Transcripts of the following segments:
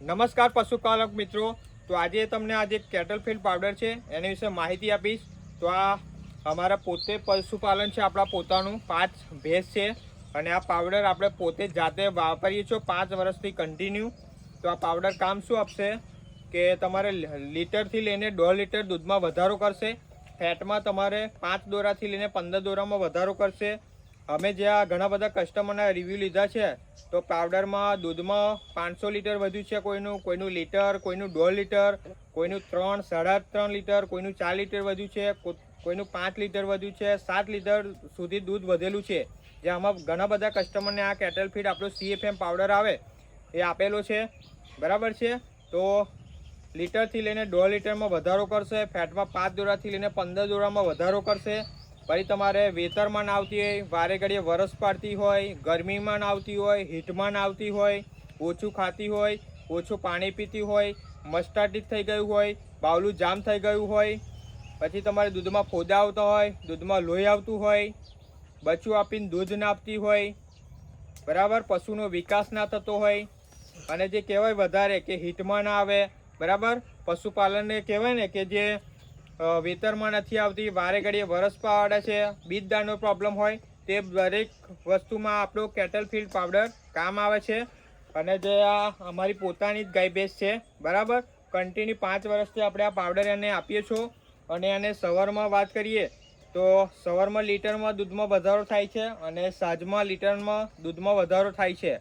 નમસ્કાર પશુપાલક મિત્રો, તો આજે તમને આજે કેટલ ફીડ પાવડર છે એની વિશે માહિતી આપીશ। તો આ અમારા પોતે પશુપાલન છે, આપણા પોતાનું 5 ભેંસ છે અને આ પાવડર આપણે પોતે જાતે વાપરીએ છીએ 5 વર્ષથી કન્ટિન્યુ। તો આ પાવડર કામ શું આપશે કે તમારે લીટરથી લઈને 1.5 લીટર દૂધમાં વધારો કરશે, ફેટમાં તમારે 5 દોરાથી લઈને 15 દોરામાં વધારો કરશે। અમે જે આ ઘણા બધા કસ્ટમરના રિવ્યૂ લીધા છે તો પાવડરમાં દૂધમાં 500 લીટર વધ્યું છે, કોઈનું લીટર, કોઈનું 1.5 લીટર, કોઈનું 3, 3.5 લીટર, કોઈનું 4 લીટર વધ્યું છે, કોઈનું 5 લીટર વધ્યું છે, 7 લીટર સુધી દૂધ વધેલું છે। જે આમાં ઘણા બધા કસ્ટમરને આ કેટલ ફીડ આપણો CFM પાવડર આવે એ આપેલો છે, બરાબર છે। તો લીટરથી લઈને 1.5 લીટરમાં વધારો કરશે, ફેટમાં 5 દોરાથી લઈને 15 દોરામાં વધારો કરશે। પછી તમારે વેતરમાં ના આવતી હોય, વારે ઘડીએ વરસ પાડતી હોય, ગરમીમાં ના આવતી હોય, હીટમાં ના આવતી હોય, ઓછું ખાતી હોય, ઓછું પાણી પીતી હોય, મસ્ટાર્ડિસ થઈ ગયું હોય, બાવલું જામ થઈ ગયું હોય, પછી તમારે દૂધમાં ફોદા આવતા હોય, દૂધમાં લોહી આવતું હોય, બચ્ચું આપીને દૂધ ના આપતી હોય, બરાબર, પશુનો વિકાસ ના થતો હોય, અને જે કહેવાય વધારે કે હીટમાં ના આવે, બરાબર, પશુપાલનને કહેવાય ને કે જે વેતરમાં નથી આવતી, વારે ઘડીએ વરસ પાડે છે, બીજદારનો પ્રોબ્લેમ હોય, તે દરેક વસ્તુમાં આપણો કેટલ ફીડ પાવડર કામ આવે છે। અને જે આ અમારી પોતાની જ ગાય ભેંસ છે, બરાબર, કન્ટિન્યુ 5 વર્ષથી આપણે આ પાવડર એને આપીએ છીએ। અને એને સવારમાં વાત કરીએ તો સવારમાં લીટરમાં દૂધમાં વધારો થાય છે અને સાંજમાં લીટરમાં દૂધમાં વધારો થાય છે।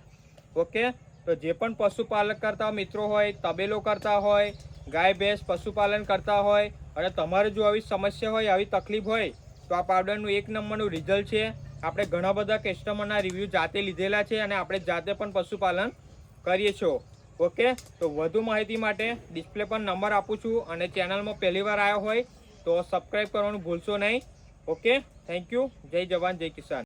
ઓકે, તો જે પણ પશુપાલક કરતા મિત્રો હોય, તબેલો કરતા હોય, ગાય ભેંસ પશુપાલન કરતા હોય અને તમારે જો આવી સમસ્યા હોય, આવી તકલીફ હોય તો આ પાવડરનું 1 નંબરનું રિઝલ્ટ છે। આપણે ઘણા બધા કસ્ટમરના રિવ્યૂ જાતે લીધેલા છે અને આપણે જાતે પણ પશુપાલન કરીએ છીએ। ઓકે, તો વધુ માહિતી માટે ડિસ્પ્લે પર નંબર આપું છું અને ચેનલમાં પહેલી વાર આવ્યો હોય તો સબસ્ક્રાઈબ કરવાનું ભૂલશો નહીં। Okay, thank you. જય જવાન, જય કિસાન।